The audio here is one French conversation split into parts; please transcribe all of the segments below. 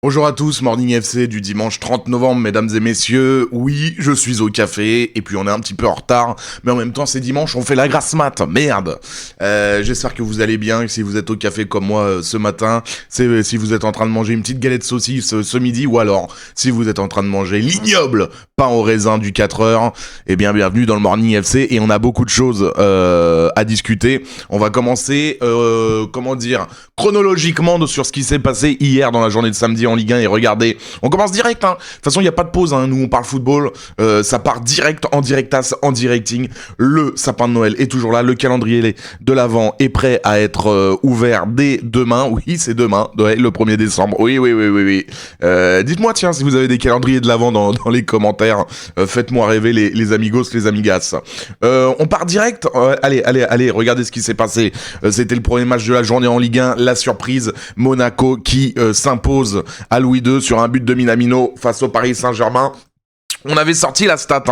Bonjour à tous, Morning FC du dimanche 30 novembre, mesdames et messieurs. Oui, je suis au café, et puis on est un petit peu en retard, mais en même temps c'est dimanche, on fait la grasse mat, merde. J'espère que vous allez bien, si vous êtes au café comme moi ce matin, c'est si vous êtes en train de manger une petite galette saucisse ce midi, ou alors si vous êtes en train de manger l'ignoble pain au raisin du 4 heures, eh bien bienvenue dans le Morning FC, et on a beaucoup de choses à discuter. On va commencer, chronologiquement sur ce qui s'est passé hier dans la journée de samedi en Ligue 1 et regardez, on commence direct, hein. De toute façon il n'y a pas de pause, hein. Nous on parle football, ça part direct en directas, en directing, le sapin de Noël est toujours là, le calendrier de l'Avent est prêt à être ouvert dès demain, oui c'est demain, ouais, le 1er décembre, oui. Dites-moi tiens si vous avez des calendriers de l'Avent dans les commentaires, faites-moi rêver les amigos, les amigas. On part direct, allez, regardez ce qui s'est passé, c'était le premier match de la journée en Ligue 1, la surprise, Monaco qui s'impose à Louis II sur un but de Minamino face au Paris Saint-Germain. On avait sorti la stat,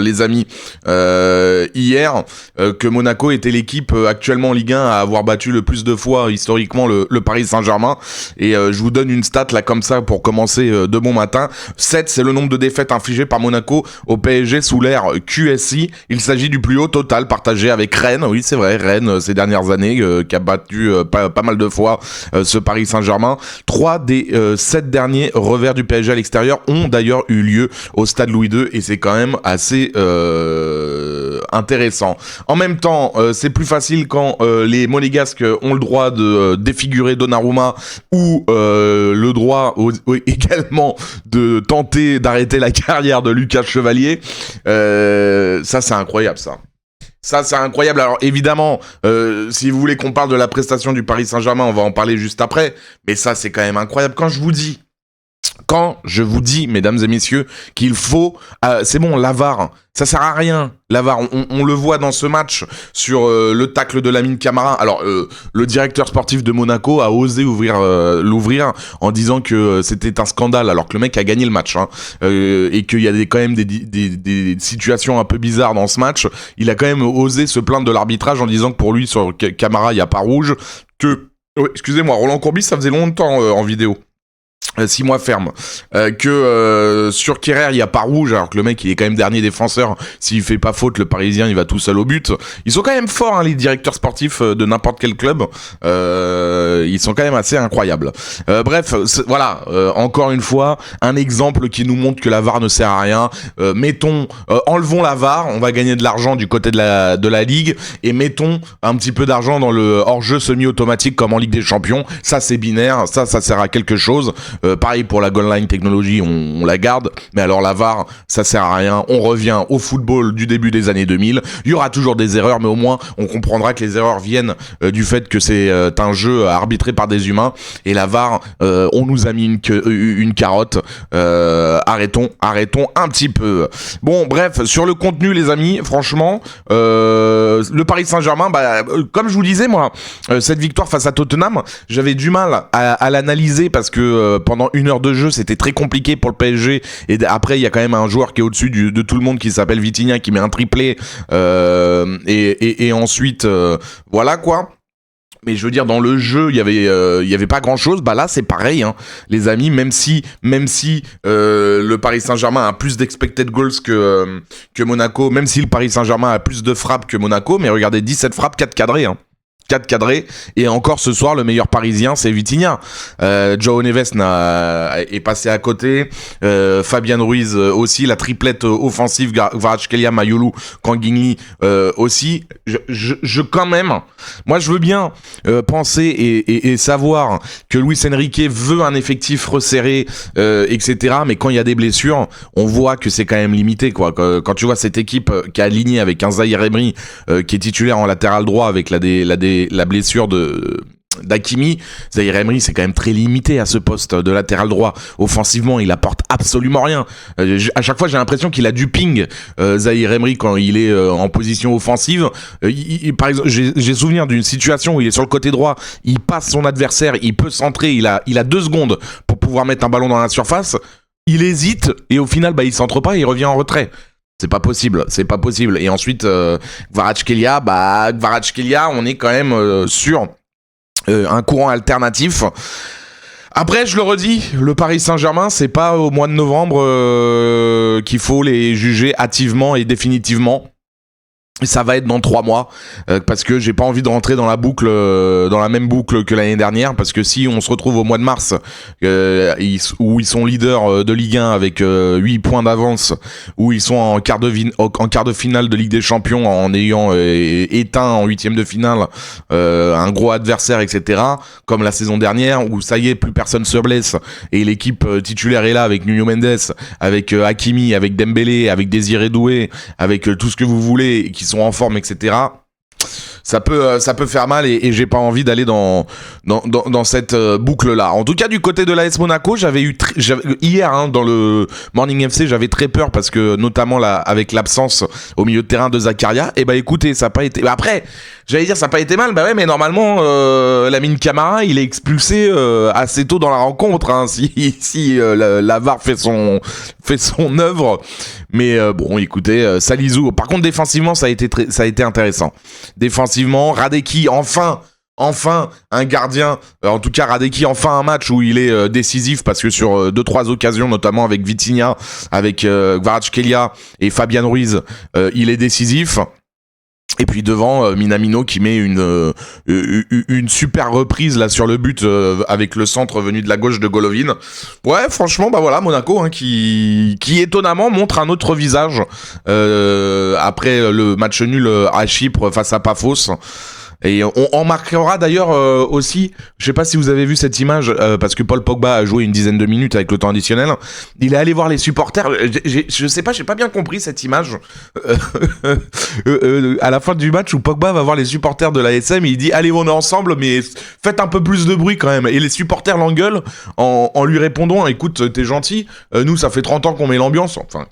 les amis, hier, que Monaco était l'équipe actuellement en Ligue 1 à avoir battu le plus de fois historiquement le Paris Saint-Germain. Et je vous donne une stat là comme ça pour commencer de bon matin. 7, c'est le nombre de défaites infligées par Monaco au PSG sous l'ère QSI. Il s'agit du plus haut total partagé avec Rennes. Oui, c'est vrai, Rennes ces dernières années qui a battu pas mal de fois ce Paris Saint-Germain. 3 des 7 derniers revers du PSG à l'extérieur ont d'ailleurs eu lieu au stade Louis II et c'est quand même assez intéressant. En même temps, c'est plus facile quand les Monégasques ont le droit de défigurer Donnarumma ou le droit également de tenter d'arrêter la carrière de Lucas Chevalier. Ça, c'est incroyable, ça. Ça, c'est incroyable. Alors, évidemment, si vous voulez qu'on parle de la prestation du Paris Saint-Germain, on va en parler juste après. Mais ça, c'est quand même incroyable. Quand je vous dis, mesdames et messieurs, qu'il faut... c'est bon, la VAR, ça sert à rien. La VAR, on le voit dans ce match sur le tacle de Lamine Camara. Alors, le directeur sportif de Monaco a osé l'ouvrir en disant que c'était un scandale, alors que le mec a gagné le match. Et qu'il y a quand même des situations un peu bizarres dans ce match. Il a quand même osé se plaindre de l'arbitrage en disant que pour lui, sur Camara, il n'y a pas rouge. Excusez-moi, Roland Courbis, ça faisait longtemps en vidéo. 6 mois ferme, sur Kerrer il y a pas rouge alors que le mec il est quand même dernier défenseur, s'il fait pas faute le Parisien il va tout seul au but. Ils sont quand même forts, hein, les directeurs sportifs de n'importe quel club, ils sont quand même assez incroyables. Bref, voilà, encore une fois un exemple qui nous montre que la VAR ne sert à rien. Enlevons la VAR, on va gagner de l'argent du côté de la Ligue et mettons un petit peu d'argent dans le hors-jeu semi-automatique comme en Ligue des Champions. Ça c'est binaire, ça sert à quelque chose. Pareil pour la goal line technologie, on la garde, mais alors la VAR, ça sert à rien. On revient au football du début des années 2000. Il y aura toujours des erreurs, mais au moins on comprendra que les erreurs viennent du fait que c'est un jeu arbitré par des humains. Et la VAR, on nous a mis une carotte. Arrêtons un petit peu. Bon, bref, sur le contenu, les amis, franchement, le Paris Saint-Germain, comme je vous disais, moi, cette victoire face à Tottenham, j'avais du mal à l'analyser parce que pendant 1 heure de jeu c'était très compliqué pour le PSG et après il y a quand même un joueur qui est au-dessus de tout le monde qui s'appelle Vitinha qui met un triplé et ensuite voilà quoi. Mais je veux dire, dans le jeu, il y avait pas grand chose. Là, c'est pareil, hein, les amis. Même si le Paris Saint-Germain a plus d'expected goals que Monaco, même si le Paris Saint-Germain a plus de frappes que Monaco, mais regardez, 17 frappes, 4 cadrés, hein. 4 cadrés, et encore ce soir le meilleur parisien c'est Vitinha. João Neves est passé à côté, Fabian Ruiz aussi, la triplette offensive Kvaratskhelia, Mayulu, Kanguinhi aussi. Je quand même, moi je veux bien penser et savoir que Luis Enrique veut un effectif resserré, etc. Mais quand il y a des blessures, on voit que c'est quand même limité, quoi. Quand tu vois cette équipe qui est alignée avec un Zahir Emery qui est titulaire en latéral droit avec la blessure d'Hakimi, Zahir Emery c'est quand même très limité à ce poste de latéral droit. Offensivement il apporte absolument rien. À chaque fois j'ai l'impression qu'il a du ping, Zahir Emery, quand il est en position offensive. Par exemple, j'ai souvenir d'une situation où il est sur le côté droit, il passe son adversaire, il peut centrer, il a 2 secondes pour pouvoir mettre un ballon dans la surface, il hésite et au final il centre pas et il revient en retrait. C'est pas possible. Et ensuite, Kvaratskhelia, on est quand même sur un courant alternatif. Après, je le redis, le Paris Saint-Germain, c'est pas au mois de novembre qu'il faut les juger hâtivement et définitivement. Ça va être dans 3 mois parce que j'ai pas envie de rentrer dans la boucle, dans la même boucle que l'année dernière, parce que si on se retrouve au mois de mars où ils sont leaders de Ligue 1 avec 8 points d'avance, où ils sont en quart de finale de Ligue des Champions en ayant éteint en 8e de finale un gros adversaire, etc., comme la saison dernière où ça y est, plus personne se blesse et l'équipe titulaire est là avec Nuno Mendes, avec Hakimi, avec Dembélé, avec Désiré Doué, avec tout ce que vous voulez, qui sont en forme, etc. Ça peut faire mal et j'ai pas envie d'aller dans cette boucle-là. En tout cas, du côté de l'AS Monaco, hier dans le Morning FC, j'avais très peur parce que notamment avec l'absence au milieu de terrain de Zakaria. Et bah écoutez, ça a pas été. Après, j'allais dire ça a pas été mal. Bah ouais, mais normalement, Lamine Camara, il est expulsé assez tôt dans la rencontre. Hein, si la VAR fait son œuvre. Mais bon, écoutez, Salisu. Par contre, défensivement, ça a été intéressant. Défensivement, Radeki, enfin un gardien, en tout cas Radeki, enfin un match où il est décisif, parce que sur 2-3 occasions, notamment avec Vitinha, avec Kvaratskhelia et Fabian Ruiz, il est décisif. Et puis devant, Minamino qui met une super reprise là sur le but avec le centre venu de la gauche de Golovin. Ouais, franchement, bah voilà, Monaco hein, qui étonnamment montre un autre visage après le match nul à Chypre face à Paphos. Et on en marquera d'ailleurs aussi, je sais pas si vous avez vu cette image, parce que Paul Pogba a joué une dizaine de minutes avec le temps additionnel. Il est allé voir les supporters. Je sais pas, j'ai pas bien compris cette image. À la fin du match où Pogba va voir les supporters de l'ASM, il dit allez, on est ensemble, mais faites un peu plus de bruit quand même. Et les supporters l'engueulent en lui répondant écoute, t'es gentil, nous ça fait 30 ans qu'on met l'ambiance. Enfin,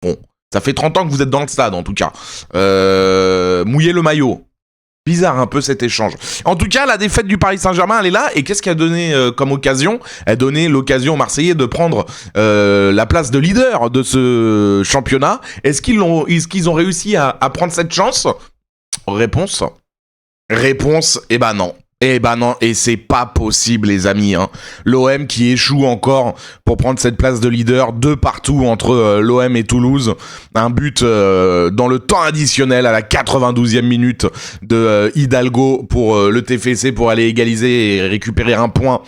bon, ça fait 30 ans que vous êtes dans le stade en tout cas. Mouillez le maillot. Bizarre un peu cet échange. En tout cas, la défaite du Paris Saint-Germain, elle est là. Et qu'est-ce qu'elle a donné comme occasion ? Elle a donné l'occasion aux Marseillais de prendre la place de leader de ce championnat. Est-ce qu'ils ont réussi à prendre cette chance ? Réponse, eh ben non. Eh ben non, et c'est pas possible les amis. Hein. L'OM qui échoue encore pour prendre cette place de leader de partout entre l'OM et Toulouse. Un but dans le temps additionnel à la 92e minute de Hidalgo pour le TFC pour aller égaliser et récupérer un point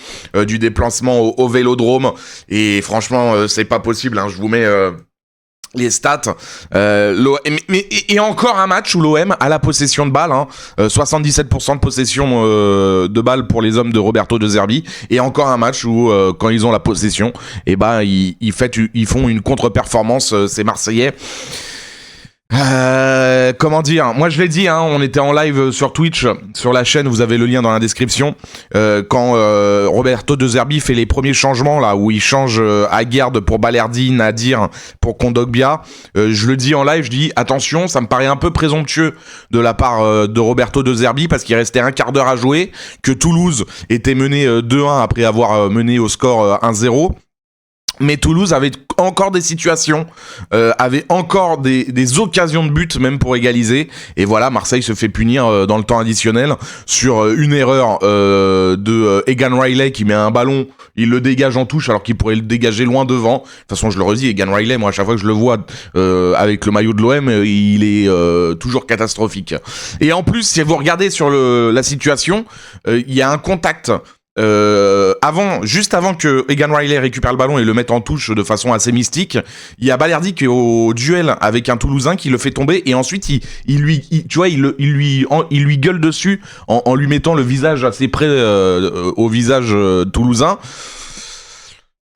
du déplacement au Vélodrome. Et franchement, c'est pas possible. Hein. Je vous mets... les stats, et encore un match où l'OM a la possession de balle, hein, 77% de possession de balle pour les hommes de Roberto De Zerbi, et encore un match où quand ils ont la possession, et ben ils font une contre-performance, ces Marseillais. Comment dire ? Moi je l'ai dit, hein, on était en live sur Twitch, sur la chaîne, vous avez le lien dans la description. Quand Roberto De Zerbi fait les premiers changements là, où il change Aguerd pour Balerdi, Nadir pour Kondogbia, je le dis en live, je dis attention, ça me paraît un peu présomptueux de la part de Roberto De Zerbi parce qu'il restait un quart d'heure à jouer, que Toulouse était mené 2-1 après avoir mené au score 1-0. Mais Toulouse avait encore des situations, avait encore des occasions de but même pour égaliser. Et voilà, Marseille se fait punir dans le temps additionnel sur une erreur de Egan Riley qui met un ballon, il le dégage en touche alors qu'il pourrait le dégager loin devant. De toute façon, je le redis, Egan Riley, moi à chaque fois que je le vois avec le maillot de l'OM, il est toujours catastrophique. Et en plus, si vous regardez sur la situation, il y a un contact. Juste avant que Egan Riley récupère le ballon et le mette en touche de façon assez mystique, il y a Balerdi qui est au duel avec un Toulousain qui le fait tomber et ensuite il lui gueule dessus en lui mettant le visage assez près au visage toulousain.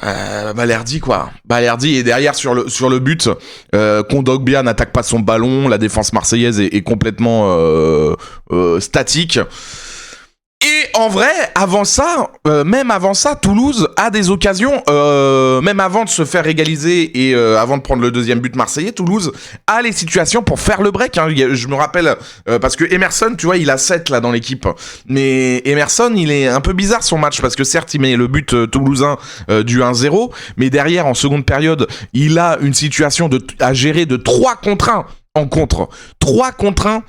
Balerdi est derrière sur le but. Kondogbia n'attaque pas son ballon, la défense marseillaise est complètement statique. Et en vrai, même avant ça, Toulouse a des occasions, même avant de se faire égaliser et avant de prendre le deuxième but marseillais, Toulouse a les situations pour faire le break. Hein. Je me rappelle, parce que Emerson, tu vois, il a 7 là dans l'équipe. Mais Emerson, il est un peu bizarre son match, parce que certes, il met le but toulousain du 1-0, mais derrière, en seconde période, il a une situation à gérer de 3 contre 1 en contre. 3 contre 1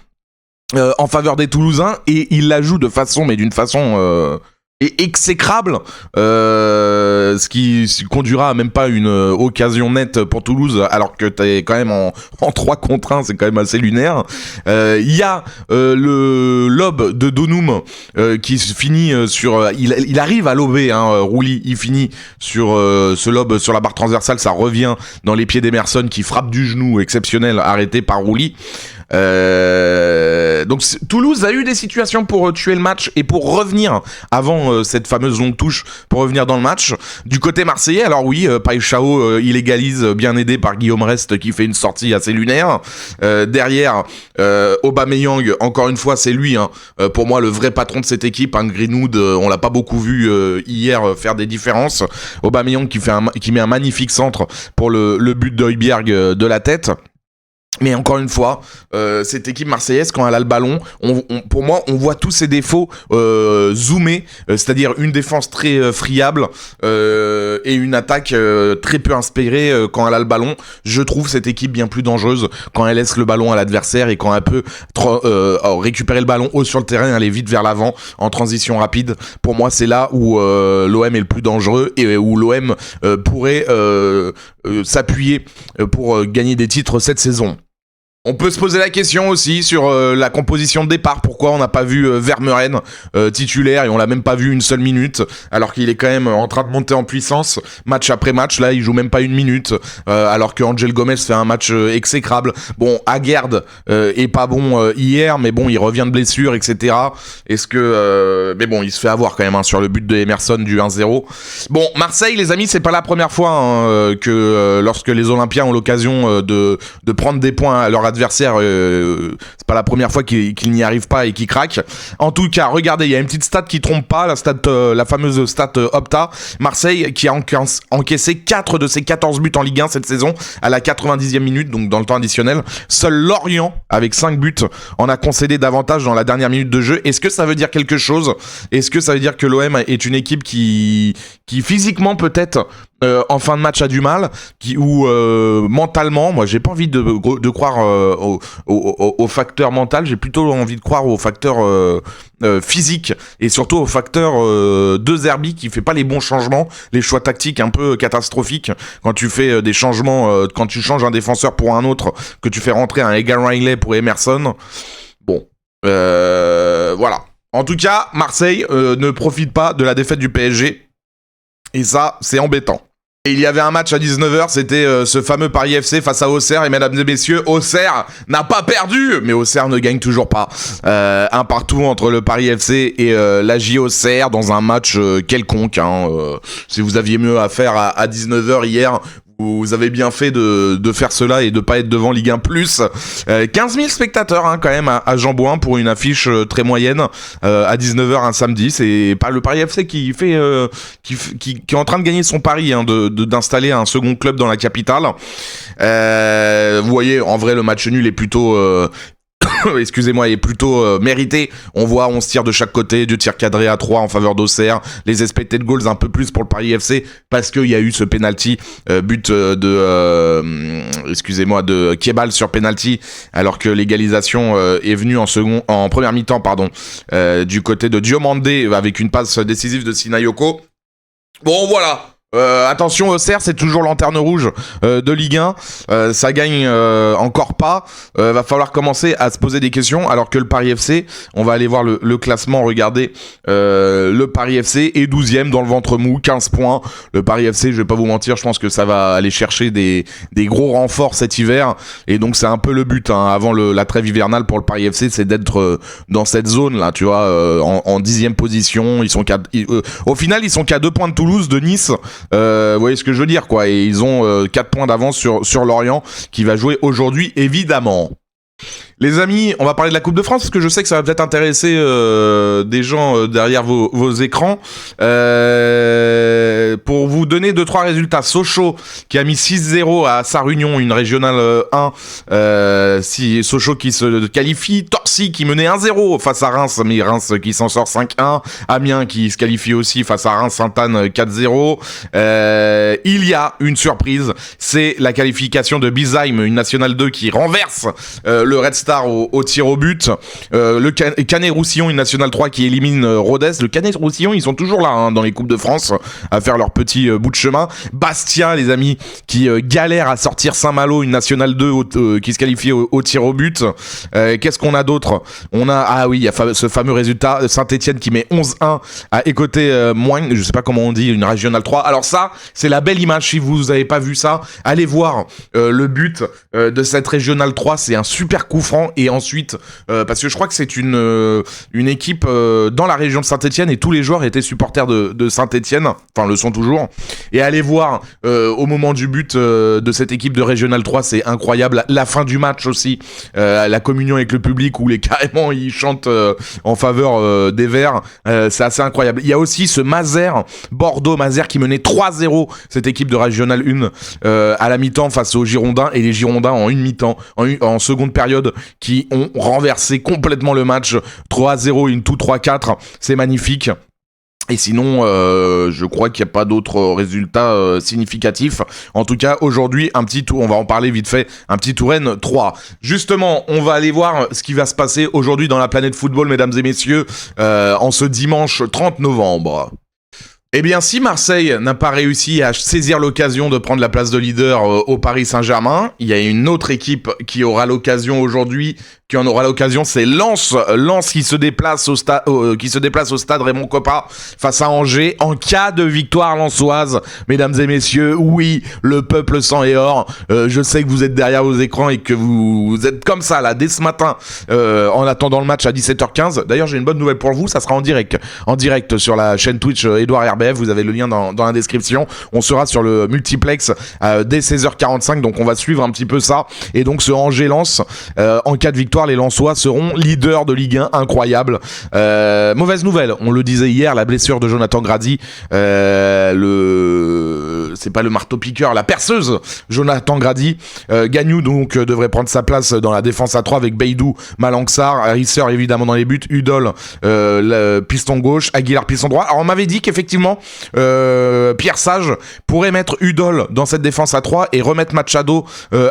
en faveur des Toulousains et il la joue d'une façon est exécrable, ce qui conduira à même pas une occasion nette pour Toulouse, alors que t'es quand même en 3 contre 1, c'est quand même assez lunaire. Il y a le lob de Donum qui se finit sur... il arrive à lober, Rouli, il finit sur ce lob sur la barre transversale, ça revient dans les pieds d'Emerson qui frappe du genou exceptionnel, arrêté par Rouli. Donc Toulouse a eu des situations pour tuer le match et pour revenir avant cette fameuse longue touche pour revenir dans le match. Du côté marseillais, alors oui, Paixão il égalise, bien aidé par Guillaume Rest qui fait une sortie assez lunaire. Derrière, Aubameyang, encore une fois c'est lui, pour moi le vrai patron de cette équipe. Greenwood, on l'a pas beaucoup vu hier faire des différences. Aubameyang qui met un magnifique centre pour le but d'Højbjerg de la tête. Mais encore une fois, cette équipe marseillaise, quand elle a le ballon, pour moi, on voit tous ses défauts zoomés, c'est-à-dire une défense très friable et une attaque très peu inspirée quand elle a le ballon. Je trouve cette équipe bien plus dangereuse quand elle laisse le ballon à l'adversaire et quand elle peut récupérer le ballon haut sur le terrain et aller vite vers l'avant en transition rapide. Pour moi, c'est là où l'OM est le plus dangereux et où l'OM pourrait s'appuyer pour gagner des titres cette saison. On peut se poser la question aussi sur la composition de départ. Pourquoi on n'a pas vu Vermeuren titulaire et on l'a même pas vu une seule minute alors qu'il est quand même en train de monter en puissance match après match. Là, il joue même pas une minute alors que Angel Gomez fait un match exécrable. Bon, Aguerd est pas bon hier, mais bon, il revient de blessure, etc. Est-ce que... mais bon, il se fait avoir quand même sur le but de Emerson du 1-0. Bon, Marseille, les amis, c'est pas la première fois que lorsque les Olympiens ont l'occasion de prendre des points à leur adversaire, c'est pas la première fois qu'il n'y arrive pas et qu'il craque. En tout cas, regardez, il y a une petite stat qui trompe pas, la fameuse stat Opta. Marseille qui a encaissé 4 de ses 14 buts en Ligue 1 cette saison à la 90e minute, donc dans le temps additionnel. Seul Lorient, avec 5 buts, en a concédé davantage dans la dernière minute de jeu. Est-ce que ça veut dire quelque chose ? Est-ce que ça veut dire que l'OM est une équipe qui physiquement peut-être en fin de match a du mal, ou mentalement, moi j'ai pas envie de croire au facteur mental, j'ai plutôt envie de croire au facteur physique et surtout au facteur de Zerbi qui fait pas les bons changements, les choix tactiques un peu catastrophiques quand tu fais des changements, quand tu changes un défenseur pour un autre, que tu fais rentrer un Egan Riley pour Emerson. Bon, voilà. En tout cas, Marseille ne profite pas de la défaite du PSG et ça, c'est embêtant. Et il y avait un match à 19h, c'était ce fameux Paris FC face à Auxerre, et mesdames et messieurs, Auxerre n'a pas perdu, mais Auxerre ne gagne toujours pas. Un partout entre le Paris FC et la J Auxerre dans un match quelconque. Si vous aviez mieux à faire à 19h hier, vous avez bien fait de faire cela et de pas être devant Ligue 1 Plus. 15 000 spectateurs quand même à Jean-Bouin pour une affiche très moyenne à 19h un samedi. C'est pas le Paris FC qui fait qui est en train de gagner son pari d'installer un second club dans la capitale. Vous voyez, en vrai le match nul est plutôt excusez-moi, est plutôt mérité. On voit 11 tirs de chaque côté, 2 tirs cadrés à 3 en faveur d'Auxerre, les expected goals un peu plus pour le Paris FC parce qu'il y a eu ce penalty, but de Kebal sur penalty, alors que l'égalisation est venue en première mi-temps du côté de Diomandé avec une passe décisive de Sinayoko. Bon voilà. Attention, Auxerre, c'est toujours lanterne rouge de Ligue 1. Ça gagne encore pas. Va falloir commencer à se poser des questions. Alors que le Paris FC, on va aller voir le classement. Regardez, le Paris FC est 12e dans le ventre mou, 15 points. Le Paris FC, je vais pas vous mentir, je pense que ça va aller chercher des gros renforts cet hiver. Et donc c'est un peu le but avant la trêve hivernale pour le Paris FC, c'est d'être dans cette zone là, tu vois, en 10e position. Au final, ils sont qu'à 2 points de Toulouse, de Nice. Vous voyez ce que je veux dire, quoi. Et ils ont 4 points d'avance sur Lorient qui va jouer aujourd'hui, évidemment. Les amis, on va parler de la Coupe de France parce que je sais que ça va peut-être intéresser des gens derrière vos écrans. pour vous donner 2-3 résultats, Sochaux qui a mis 6-0 à Sarre-Union, une régionale 1, Sochaux qui se qualifie, Torcy qui menait 1-0 face à Reims, mais Reims qui s'en sort 5-1, Amiens qui se qualifie aussi face à Reims, Sainte-Anne 4-0. Il y a une surprise, c'est la qualification de Biesheim, une nationale 2 qui renverse le Red Star au tir au but. Le Canet-Roussillon, une nationale 3 qui élimine Rodez. Le Canet-Roussillon, ils sont toujours là dans les Coupes de France à faire leur petit bout de chemin. Bastia, les amis, qui galère à sortir Saint-Malo, une nationale 2 qui se qualifie au tir au but. Qu'est-ce qu'on a d'autre? On a, il y a ce fameux résultat, Saint-Etienne qui met 11-1 à Écoté Moigne, je sais pas comment on dit, une régionale 3. Alors ça, c'est la belle image. Si vous avez pas vu ça, allez voir le but de cette régionale 3. C'est un super coup franc. Et ensuite, parce que je crois que c'est une équipe dans la région de Saint-Etienne et tous les joueurs étaient supporters de Saint-Etienne, enfin le sont toujours. Et allez voir au moment du but de cette équipe de régionale 3, c'est incroyable. La fin du match aussi, la communion avec le public où carrément ils chantent en faveur des Verts, c'est assez incroyable. Il y a aussi ce Bordeaux-Mazères qui menait 3-0 cette équipe de régionale 1 à la mi-temps face aux Girondins, et les Girondins en une mi-temps, en seconde période, qui ont renversé complètement le match. 3-0, une tout 3-4, c'est magnifique. Et sinon, je crois qu'il n'y a pas d'autres résultats significatifs. En tout cas, aujourd'hui, un petit tour, on va en parler vite fait, un petit Touraine 3. Justement, on va aller voir ce qui va se passer aujourd'hui dans la planète football, mesdames et messieurs, en ce dimanche 30 novembre. Eh bien, si Marseille n'a pas réussi à saisir l'occasion de prendre la place de leader au Paris Saint-Germain, il y a une autre équipe qui aura l'occasion aujourd'hui, c'est Lens. Lens qui se déplace au stade Raymond Kopa face à Angers en cas de victoire lensoise. Mesdames et messieurs, oui, le peuple sang et or. Je sais que vous êtes derrière vos écrans et que vous êtes comme ça là dès ce matin en attendant le match à 17h15. D'ailleurs, j'ai une bonne nouvelle pour vous, ça sera en direct sur la chaîne Twitch Edouard RBF. Vous avez le lien dans la description. On sera sur le multiplex dès 16h45, donc on va suivre un petit peu ça. Et donc ce Angers-Lens, en cas de victoire, les Lensois seront leaders de Ligue 1, incroyable. Mauvaise nouvelle, on le disait hier, la blessure de Jonathan Grady, c'est pas le marteau-piqueur, la perceuse Jonathan Grady. Gagnou donc devrait prendre sa place dans la défense à 3 avec Beidou, Malanxar, Risser évidemment dans les buts, Udol, piston gauche, Aguilar piston droit. Alors on m'avait dit qu'effectivement Pierre Sage pourrait mettre Udol dans cette défense à 3 et remettre Machado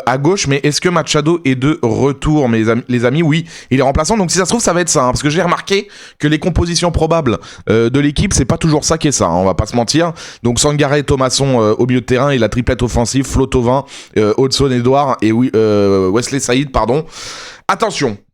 à gauche, mais est-ce que Machado est de retour, les amis? Oui, il est remplaçant, donc si ça se trouve ça va être ça, parce que j'ai remarqué que les compositions probables de l'équipe, c'est pas toujours ça qui est ça, on va pas se mentir. Donc Sangaré, Thomasson au milieu de terrain, et la triplette offensive, Flo Thauvin, Hodgson Edouard et Wesley Saïd, pardon.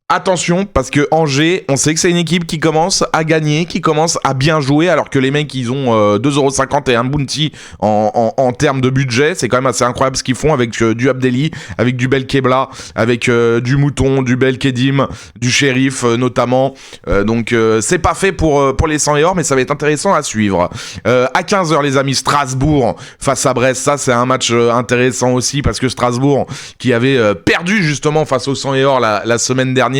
Attention, parce que Angers, on sait que c'est une équipe qui commence à gagner, qui commence à bien jouer, alors que les mecs, ils ont 2,50€ et un bounty en termes de budget. C'est quand même assez incroyable ce qu'ils font avec du Abdelli, avec du Belkebla, avec du Mouton, du Belkedim, du Shérif notamment. Donc c'est pas fait pour les 100 et or, mais ça va être intéressant à suivre. À 15h, les amis, Strasbourg face à Brest. Ça, c'est un match intéressant aussi, parce que Strasbourg, qui avait perdu justement face au 100 et or la semaine dernière,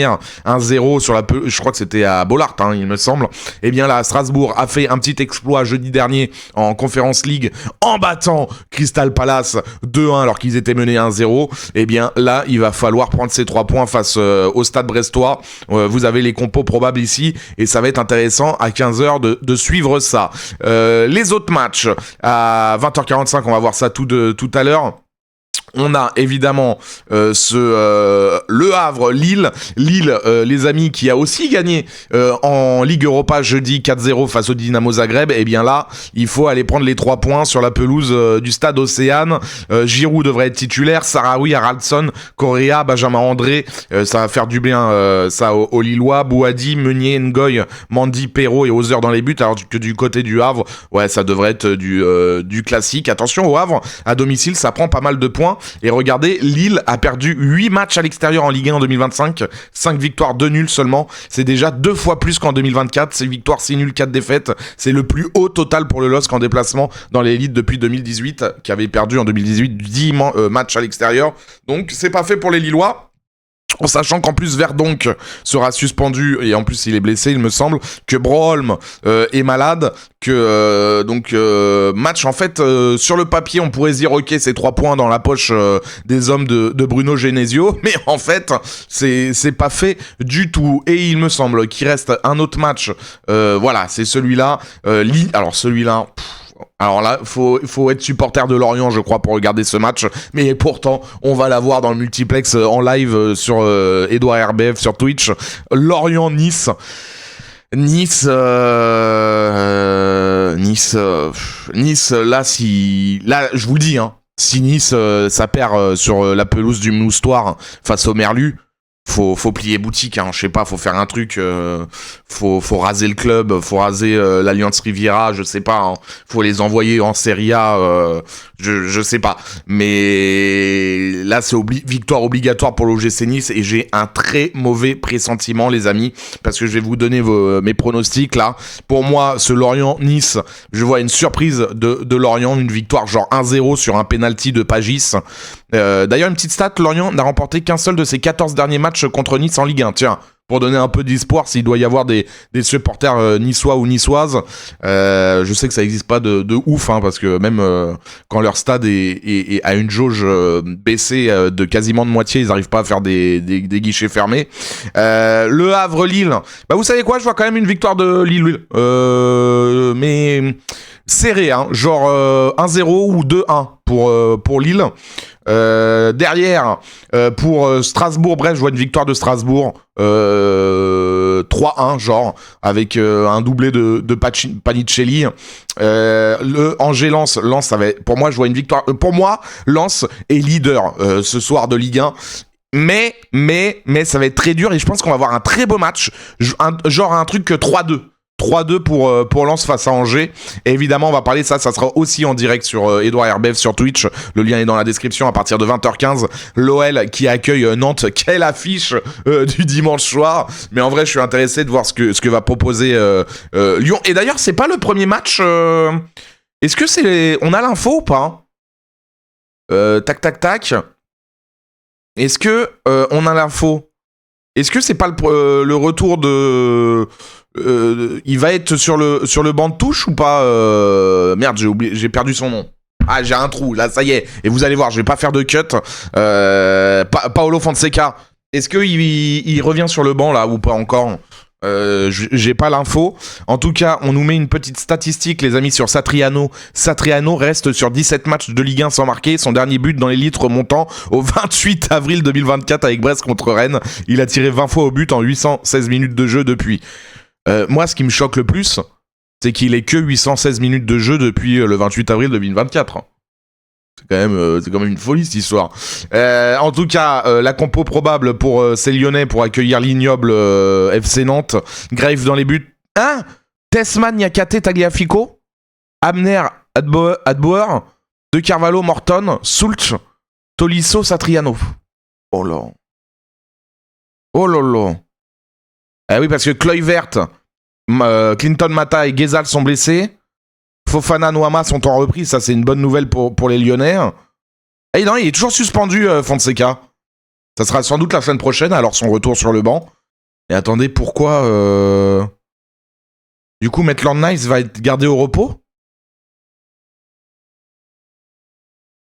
1-0 sur je crois que c'était à Bollaert, il me semble. Et bien là, Strasbourg a fait un petit exploit jeudi dernier en Conference League en battant Crystal Palace 2-1 alors qu'ils étaient menés 1-0. Et bien là, il va falloir prendre ces 3 points face au Stade Brestois. Vous avez les compos probables ici et ça va être intéressant à 15h de suivre ça. Les autres matchs à 20h45, on va voir ça tout à l'heure. On a évidemment Le Havre, Lille, les amis, qui a aussi gagné en Ligue Europa jeudi 4-0 face au Dynamo Zagreb. Et bien là, il faut aller prendre les 3 points sur la pelouse du stade Océane. Giroud devrait être titulaire, Sarawi, Haraldsson, Correa, Benjamin André, ça va faire du bien ça aux Lillois, Bouhaddi, Meunier, Ngoy, Mandy, Perrault et Hauser dans les buts, alors que du côté du Havre, ouais, ça devrait être du classique. Attention, au Havre, à domicile, ça prend pas mal de points. Et regardez, Lille a perdu 8 matchs à l'extérieur en Ligue 1 en 2025, 5 victoires, 2 nuls seulement. C'est déjà 2 fois plus qu'en 2024, 6 victoires, 6 nuls, 4 défaites. C'est le plus haut total pour le LOSC en déplacement dans l'élite depuis 2018, qui avait perdu en 2018 10 matchs à l'extérieur. Donc c'est pas fait pour les Lillois. En sachant qu'en plus Verdonk sera suspendu et en plus il est blessé, il me semble, que Broholm est malade, que match en fait sur le papier on pourrait se dire ok c'est 3 points dans la poche des hommes de Bruno Genesio, mais en fait c'est pas fait du tout et il me semble qu'il reste un autre match, voilà c'est celui-là, alors celui-là. Alors là, faut être supporter de Lorient, je crois, pour regarder ce match. Mais pourtant, on va l'avoir dans le multiplex en live sur Edouard RBF sur Twitch. Lorient-Nice. Nice, là, je vous le dis, hein, si Nice, ça perd sur la pelouse du Moustoir face au Merlu, faut plier boutique, hein, je sais pas, faut faire un truc, faut raser le club, faut raser l'Alliance Riviera, je sais pas, hein, faut les envoyer en Serie A, je sais pas, mais là c'est victoire obligatoire pour l'OGC Nice et j'ai un très mauvais pressentiment les amis, parce que je vais vous donner mes pronostics là. Pour moi, ce Lorient-Nice, je vois une surprise de Lorient, une victoire genre 1-0 sur un penalty de Pagis. D'ailleurs, une petite stat, Lorient n'a remporté qu'un seul de ses 14 derniers matchs contre Nice en Ligue 1. Tiens, pour donner un peu d'espoir, s'il doit y avoir des supporters niçois ou niçoises, je sais que ça n'existe pas de ouf, hein, parce que même quand leur stade est à une jauge baissée de quasiment de moitié, ils n'arrivent pas à faire des guichets fermés. Le Havre-Lille, bah vous savez quoi, je vois quand même une victoire de Lille, mais serré, hein, genre 1-0 ou 2-1 pour Lille. Derrière, pour Strasbourg-Brest, je vois une victoire de Strasbourg 3-1, genre, avec un doublé de Panicelli. Le Angers-Lens, ça va être, pour moi, je vois une victoire. Pour moi, Lens est leader ce soir de Ligue 1. Mais ça va être très dur et je pense qu'on va avoir un très beau match, genre un truc 3-2. 3-2 pour Lens face à Angers. Et évidemment, on va parler de ça sera aussi en direct sur Edouard RBF sur Twitch. Le lien est dans la description à partir de 20h15. L'OL qui accueille Nantes. Quelle affiche du dimanche soir. Mais en vrai, je suis intéressé de voir ce que va proposer Lyon. Et d'ailleurs, c'est pas le premier match. Est-ce que on a l'info ou pas? Tac. Est-ce que on a l'info? Est-ce que c'est pas le retour de... il va être sur le banc de touche ou pas? Merde, j'ai perdu son nom. Ah, j'ai un trou, là, ça y est. Et vous allez voir, je vais pas faire de cut. Paolo Fonseca, est-ce qu'il revient sur le banc, là, ou pas encore? J'ai pas l'info. En tout cas, on nous met une petite statistique, les amis, sur Satriano. Satriano reste sur 17 matchs de Ligue 1 sans marquer. Son dernier but dans l'élite remontant au 28 avril 2024 avec Brest contre Rennes. Il a tiré 20 fois au but en 816 minutes de jeu depuis. Moi, ce qui me choque le plus, c'est qu'il ait que 816 minutes de jeu depuis le 28 avril 2024. C'est quand même une folie cette histoire. En tout cas, la compo probable pour ces Lyonnais pour accueillir l'ignoble FC Nantes. Graves dans les buts. Tessman, Niakate, Tagliafico, Abner, Adbauer, De Carvalho, Morton, Soultz, Tolisso, Satriano. Oh là. Ah oui, parce que Kluivert, Clinton Mata et Ghezal sont blessés. Fofana, Noama sont en reprise. Ça, c'est une bonne nouvelle pour les Lyonnais. Et non, il est toujours suspendu, Fonseca. Ça sera sans doute la semaine prochaine, alors son retour sur le banc. Et attendez, pourquoi... Du coup, Maitland-Niles va être gardé au repos?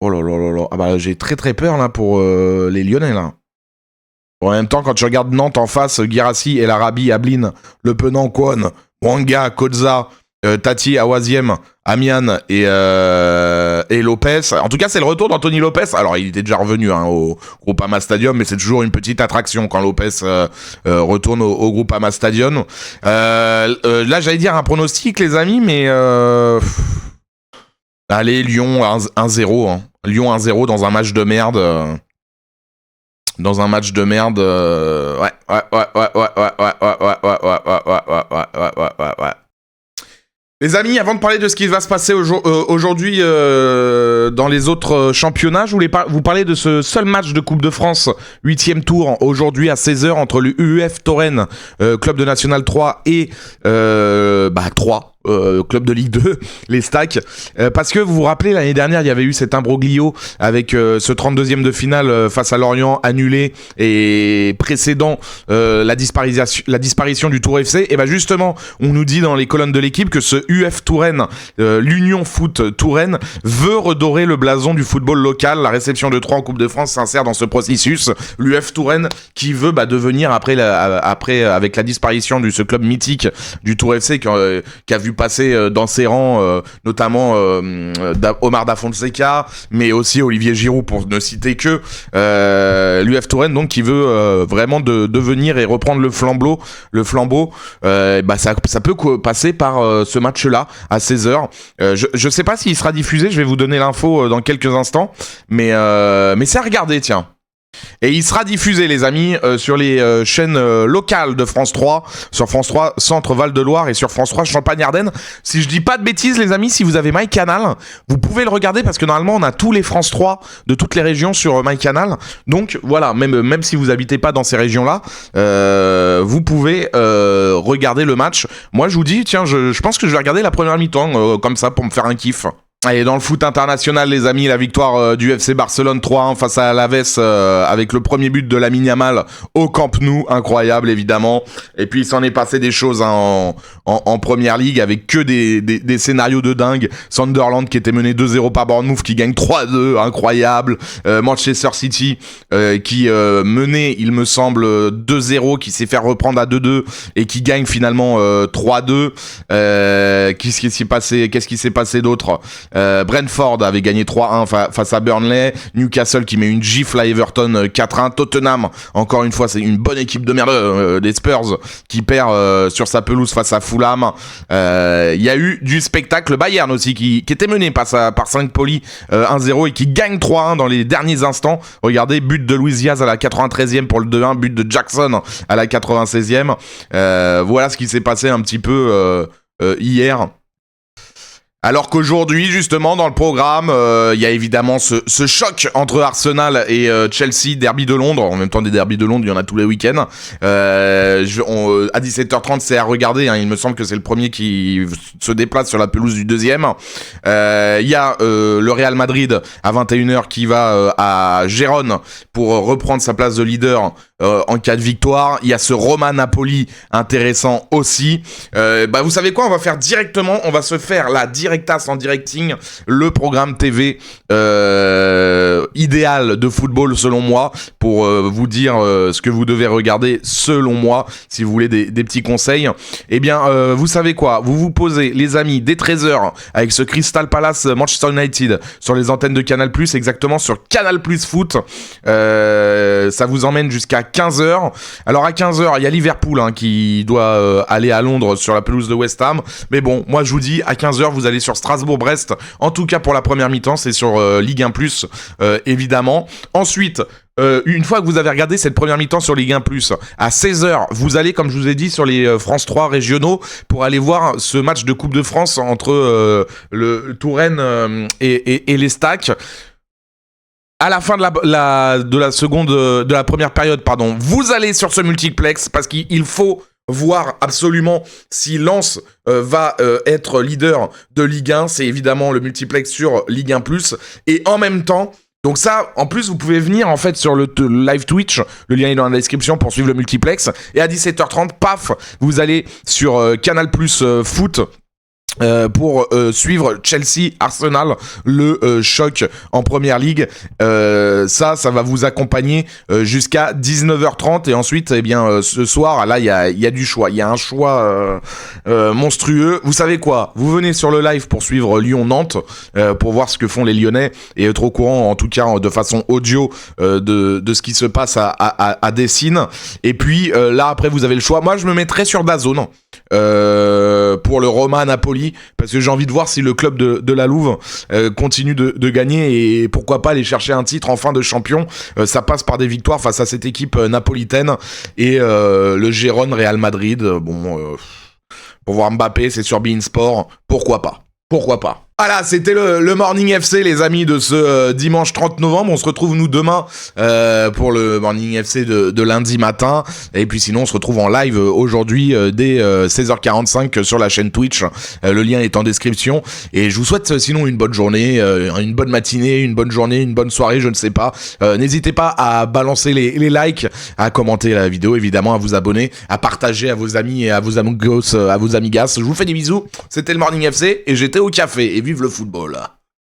Oh là là là là. Ah bah, j'ai très très peur, là, pour les Lyonnais, là. En même temps, quand tu regardes Nantes en face, Guirassy, El Arabi, Ablin, Le Penant, Kwon, Mwanga, Koza, Tati, Awaziem, Amian et Lopez. En tout cas, c'est le retour d'Anthony Lopez. Alors, il était déjà revenu au Groupama Stadium, mais c'est toujours une petite attraction quand Lopez retourne au Groupama Stadium. Là, j'allais dire un pronostic, les amis, mais... Allez, Lyon 1-0. Hein. Lyon 1-0 dans un match de merde. Dans un match de merde. Ouais. Les amis, avant de parler de ce qui va se passer aujourd'hui dans les autres championnats, je voulais vous parler de ce seul match de Coupe de France, 8e tour, aujourd'hui à 16h, entre le UF Touraine, club de National 3, et 3, club de Ligue 2, les Stacks, parce que vous vous rappelez, l'année dernière, il y avait eu cet imbroglio avec ce 32e de finale face à Lorient annulé et précédant la disparition du Tour FC. Et ben justement, on nous dit dans les colonnes de l'équipe que ce UF Touraine, l'Union Foot Touraine, veut redorer le blason du football local. La réception de 3 en Coupe de France s'insère dans ce processus. L'UF Touraine qui veut devenir après avec la disparition de ce club mythique du Tour FC qui a vu passer dans ses rangs notamment Omar Da Fonseca, mais aussi Olivier Giroud pour ne citer que l'UF Touraine, donc qui veut vraiment devenir et reprendre le flambeau. Ça peut passer par ce match-là à 16h. Je sais pas s'il sera diffusé, je vais vous donner l'info dans quelques instants, mais c'est à regarder, tiens. Et il sera diffusé, les amis, sur les chaînes locales de France 3, sur France 3 Centre Val de Loire et sur France 3 Champagne-Ardenne. Si je dis pas de bêtises, les amis, si vous avez MyCanal, vous pouvez le regarder parce que normalement on a tous les France 3 de toutes les régions sur MyCanal. Donc voilà, même si vous habitez pas dans ces régions-là, vous pouvez regarder le match. Moi je vous dis, tiens, je pense que je vais regarder la première mi-temps comme ça pour me faire un kiff. Allez, dans le foot international, les amis, la victoire du FC Barcelone 3-1 face à Alaves avec le premier but de Lamine Yamal au Camp Nou, incroyable évidemment. Et puis il s'en est passé des choses en Première Ligue avec que des scénarios de dingue. Sunderland qui était mené 2-0 par Bournemouth qui gagne 3-2, incroyable. Manchester City qui menait, il me semble, 2-0, qui s'est fait reprendre à 2-2 et qui gagne finalement 3-2. Qu'est-ce qui s'est passé d'autre? Brentford avait gagné 3-1 face à Burnley. Newcastle qui met une gifle à Everton 4-1. Tottenham, encore une fois, c'est une bonne équipe de merde des Spurs qui perd sur sa pelouse face à Fulham. Il y a eu du spectacle. Bayern aussi qui était mené par 5 Poli 1-0 et qui gagne 3-1 dans les derniers instants. Regardez, but de Luis Diaz à la 93e pour le 2-1, but de Jackson à la 96e. Voilà ce qui s'est passé un petit peu hier. Alors qu'aujourd'hui, justement, dans le programme, il y a évidemment ce choc entre Arsenal et Chelsea, derby de Londres. En même temps, des derbys de Londres, il y en a tous les week-ends. À 17h30, c'est à regarder. Il me semble que c'est le premier qui se déplace sur la pelouse du deuxième. Il y a le Real Madrid à 21h qui va à Gérone pour reprendre sa place de leader en cas de victoire. Il y a ce Roma-Napoli intéressant aussi. Vous savez quoi, on va se faire la directas en directing, le programme TV idéal de football selon moi, pour vous dire ce que vous devez regarder selon moi, si vous voulez des petits conseils. Eh bien, vous savez quoi, vous vous posez, les amis, dès 13h avec ce Crystal Palace Manchester United sur les antennes de Canal+, exactement sur Canal+ Foot. Ça vous emmène jusqu'à 15h. Alors à 15h, il y a Liverpool qui doit aller à Londres sur la pelouse de West Ham. Mais bon, moi je vous dis, à 15h, vous allez sur Strasbourg-Brest. En tout cas pour la première mi-temps, c'est sur Ligue 1+, évidemment. Ensuite, une fois que vous avez regardé cette première mi-temps sur Ligue 1+, à 16h, vous allez, comme je vous ai dit, sur les France 3 régionaux pour aller voir ce match de Coupe de France entre le Touraine et les Stacks. À la fin de la première période, vous allez sur ce multiplex parce qu'il faut voir absolument si Lens va être leader de Ligue 1. C'est évidemment le multiplex sur Ligue 1+. Et en même temps, donc ça, en plus, vous pouvez venir en fait sur le live Twitch, le lien est dans la description pour suivre le multiplex. Et à 17h30, paf, vous allez sur Canal+ Foot. Pour suivre Chelsea-Arsenal, le choc en Première Ligue. Ça va vous accompagner jusqu'à 19h30 et ensuite, ce soir, là, il y a du choix. Il y a un choix monstrueux. Vous savez quoi ? Vous venez sur le live pour suivre Lyon-Nantes, pour voir ce que font les Lyonnais et être au courant, en tout cas de façon audio, de ce qui se passe à Dessines. Et puis là, après, vous avez le choix. Moi, je me mettrais sur DAZN pour le Roma-Napoli, parce que j'ai envie de voir si le club de la Louve continue de gagner et pourquoi pas aller chercher un titre en fin de champion. Ça passe par des victoires face à cette équipe napolitaine et le Gérone Real Madrid. Pour voir Mbappé, c'est sur beIN Sport, pourquoi pas. Voilà, c'était le Morning FC, les amis, de ce dimanche 30 novembre. On se retrouve, nous, demain pour le Morning FC de lundi matin. Et puis sinon, on se retrouve en live aujourd'hui dès 16h45 sur la chaîne Twitch. Le lien est en description. Et je vous souhaite sinon une bonne journée, une bonne matinée, une bonne journée, une bonne soirée, je ne sais pas. N'hésitez pas à balancer les likes, à commenter la vidéo, évidemment, à vous abonner, à partager à vos amis et à vos amigos, à vos amigas. Je vous fais des bisous. C'était le Morning FC et j'étais au café. Et vive le football.